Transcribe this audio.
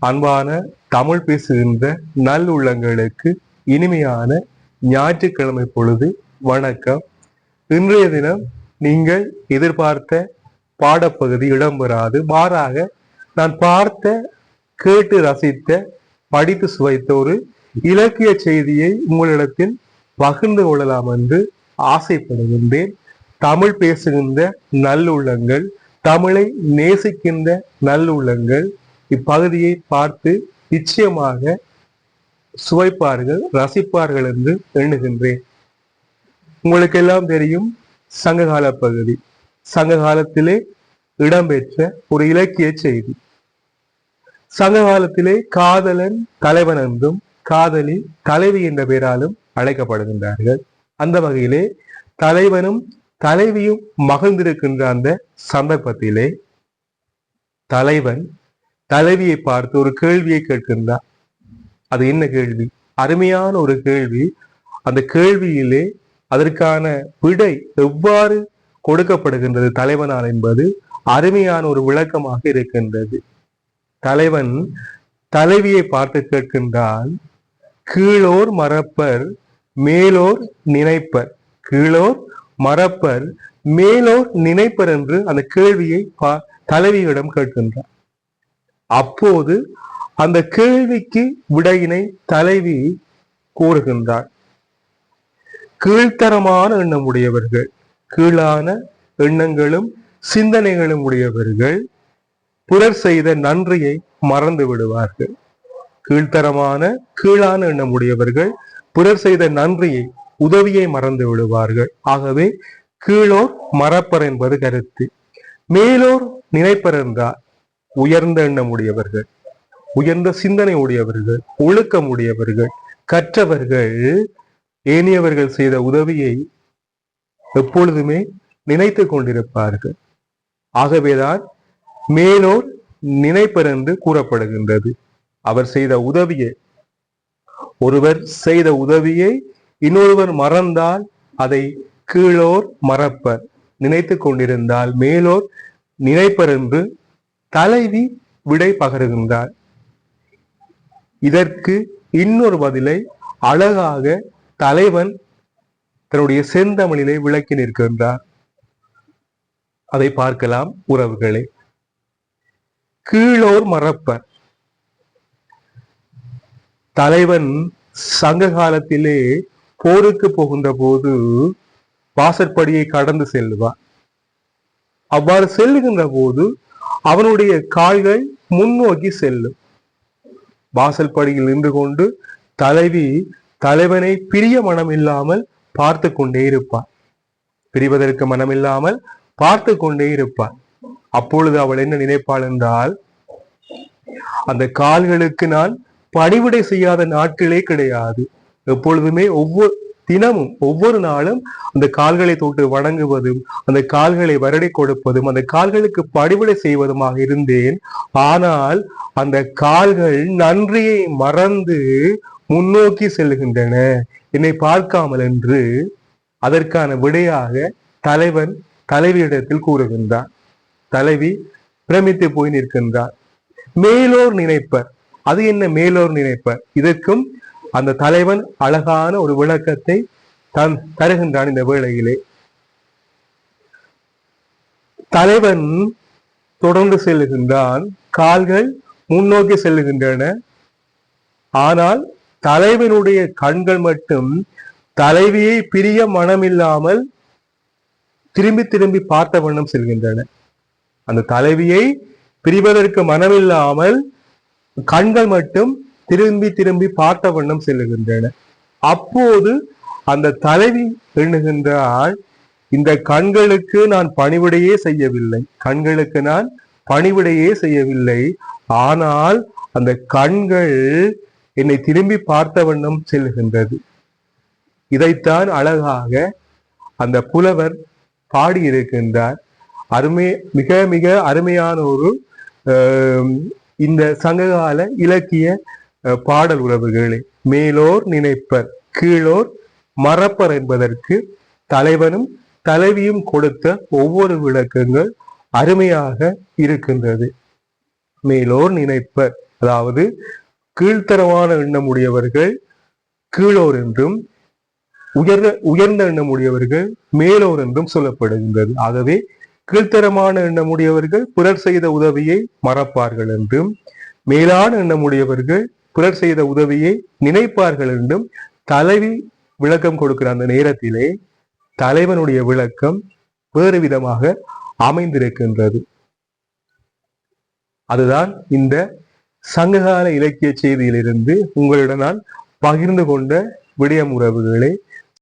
அன்பான தமிழ் பேசுகின்ற நல்லுள்ளங்களுக்கு இனிமையான ஞாயிற்றுக்கிழமை பொழுது வணக்கம். இன்றைய தினம் நீங்கள் எதிர்பார்த்த பாடப்பகுதி இடம்பெறாது. மாறாக நான் பார்த்த, கேட்டு ரசித்த, படித்து சுவைத்த ஒரு இலக்கிய செய்தியை உங்களிடத்தில் பகிர்ந்து கொள்ளலாம் என்று ஆசைப்படுகின்றேன். தமிழ் பேசுகின்ற நல்லுள்ளங்கள், தமிழை நேசிக்கின்ற நல்லுள்ளங்கள் இப்பகுதியை பார்த்து நிச்சயமாக சுவைப்பார்கள், ரசிப்பார்கள் என்று எண்ணுகின்றேன். உங்களுக்கு எல்லாம் தெரியும், சங்ககால பகுதி, சங்க காலத்திலே இடம்பெற்ற ஒரு இலக்கிய செய்தி. சங்க காலத்திலே காதலன் தலைவன் என்றும் காதலி தலைவி என்ற பெயராலும் அழைக்கப்படுகின்றார்கள். அந்த வகையிலே தலைவனும் தலைவியும் மகிழ்ந்திருக்கின்ற அந்த சந்தர்ப்பத்திலே தலைவன் தலைவியை பார்த்து ஒரு கேள்வியை கேட்கின்றார். அது என்ன கேள்வி? அருமையான ஒரு கேள்வி. அந்த கேள்வியிலே அதற்கான விடை எவ்வாறு கொடுக்கப்படுகின்றது தலைவனால் என்பது அருமையான ஒரு விளக்கமாக இருக்கின்றது. தலைவன் தலைவியை பார்த்து கேட்கின்றான், கீழோர் மறப்பர் மேலோர் நினைப்பர், கீழோர் மறப்பர் மேலோர் நினைப்பர் என்று அந்த கேள்வியை தலைவியிடம் கேட்கின்றார். அப்போது அந்த கேள்விக்கு விடையினை தலைவி கூறுகின்றார். கீழ்த்தரமான எண்ணம் உடையவர்கள், கீழான எண்ணங்களும் சிந்தனைகளும் உடையவர்கள் பிறர் செய்த நன்றியை மறந்து விடுவார்கள். கீழ்த்தரமான கீழான எண்ணம் உடையவர்கள் பிறர் செய்த நன்றியை, உதவியை மறந்து விடுவார்கள். ஆகவே கீழோர் மறப்பர் என்பது கருத்து. மேலோர் நினைப்பர் என்றார் உயர்ந்த எண்ணம் உடையவர்கள், உயர்ந்த சிந்தனை உடையவர்கள், ஒழுக்கம் உடையவர்கள், கற்றவர்கள் ஏனியவர்கள் செய்த உதவியை எப்பொழுதுமே நினைத்து கொண்டிருப்பார்கள். ஆகவேதான் மேலோர் நினைப்பர் என்று கூறப்படுகின்றது. அவர் செய்த உதவியை, ஒருவர் செய்த உதவியை இன்னொருவர் மறந்தால் அதை கீழோர் மறப்பர், நினைத்து கொண்டிருந்தால் மேலோர் நினைப்பர் என்று தலைவி விடை பகருகின்றார். இதற்கு இன்னொரு பதிலை அழகாக தலைவன் தன்னுடைய செந்தமிழிலே விளக்கி நிற்கின்றார். அதை பார்க்கலாம் உறவுகளே. கீழோர் மறப்பர். தலைவன் சங்க காலத்திலே போருக்கு போகின்ற போது வாசற்படியை கடந்து செல்வார். அவ்வாறு செல்லுகின்ற போது அவனுடைய கால்கள் முன்னோக்கி செல்லும். வாசல் படியில் நின்று கொண்டு தலைவி தலைவனை பிரிய மனம் இல்லாமல் பார்த்து கொண்டே இருப்பார். பிரிவதற்கு மனமில்லாமல் பார்த்து கொண்டே இருப்பார். அப்பொழுது அவள் என்ன நினைப்பாள் என்றால், அந்த கால்களுக்கு நான் பணிவிடை செய்யாத நாட்களே கிடையாது. எப்பொழுதுமே ஒவ்வொரு தினமும் ஒவ்வொரு நாளும் அந்த கால்களை தொட்டு வணங்குவதும், அந்த கால்களை வருடி கொடுப்பதும், அந்த கால்களுக்கு பணிவிடை செய்வதுமாக இருந்தேன். ஆனால் அந்த கால்கள் நன்றியை மறந்து முன்னோக்கி செல்கின்றன, என்னை பார்க்காமல் என்று அதற்கான விடையாக தலைவன் தலைவியிடத்தில் கூறுகின்றார். தலைவி பிரமித்து போய் நிற்கின்றார். மேலோர் நினைப்பர். அது என்ன மேலோர் நினைப்பர்? இதற்கும் அந்த தலைவன் அழகான ஒரு விளக்கத்தை தான் தருகின்றான். இந்த வேளையிலே தலைவன் தொடர்ந்து செல்லுகின்றான். கால்கள் முன்னோக்கி செல்லுகின்றன. ஆனால் தலைவனுடைய கண்கள் மட்டும் தலைவியை பிரிய மனமில்லாமல் திரும்பி திரும்பி பார்த்த வண்ணம் செல்கின்றன. அந்த தலைவியை பிரிவதற்கு மனமில்லாமல் கண்கள் மட்டும் திரும்பி திரும்பி பார்த்த வண்ணம் செல்லுகின்றன. அப்போது அந்த தலைவி எண்ணுகின்றால், இந்த கண்களுக்கு நான் பணிவிடையே செய்யவில்லை, கண்களுக்கு நான் பணிவிடையே செய்யவில்லை, ஆனால் அந்த கண்கள் என்னை திரும்பி பார்த்த வண்ணம் செல்கின்றது. இதைத்தான் அழகாக அந்த புலவர் பாடியிருக்கின்றார். மிக மிக அருமையான ஒரு இந்த சங்ககால இலக்கிய பாடல் உறவுகளே. மேலோர் நினைப்பர் கீழோர் மறப்பர் என்பதற்கு தலைவனும் தலைவியும் கொடுத்த ஒவ்வொரு விளக்கங்கள் அருமையாக இருக்கின்றது. மேலோர் நினைப்பர், அதாவது கீழ்த்தரமான எண்ணமுடையவர்கள் கீழோர் என்றும் உயர்ந்த எண்ணமுடையவர்கள் மேலோர் என்றும் சொல்லப்படுகின்றது. ஆகவே கீழ்த்தரமான எண்ணமுடையவர்கள் பிறர் செய்த உதவியை மறப்பார்கள் என்றும், மேலான எண்ணமுடையவர்கள் பிறர் செய்த உதவியை நினைப்பார்கள் என்றும் தலைவி விளக்கம் கொடுக்கிற அந்த நேரத்திலே தலைவனுடைய விளக்கம் வேறு விதமாக அமைந்திருக்கின்றது. அதுதான் இந்த சங்ககால இலக்கிய செய்தியிலிருந்து உங்களிடம் நான் பகிர்ந்து கொண்ட விடயம் உறவுகளே.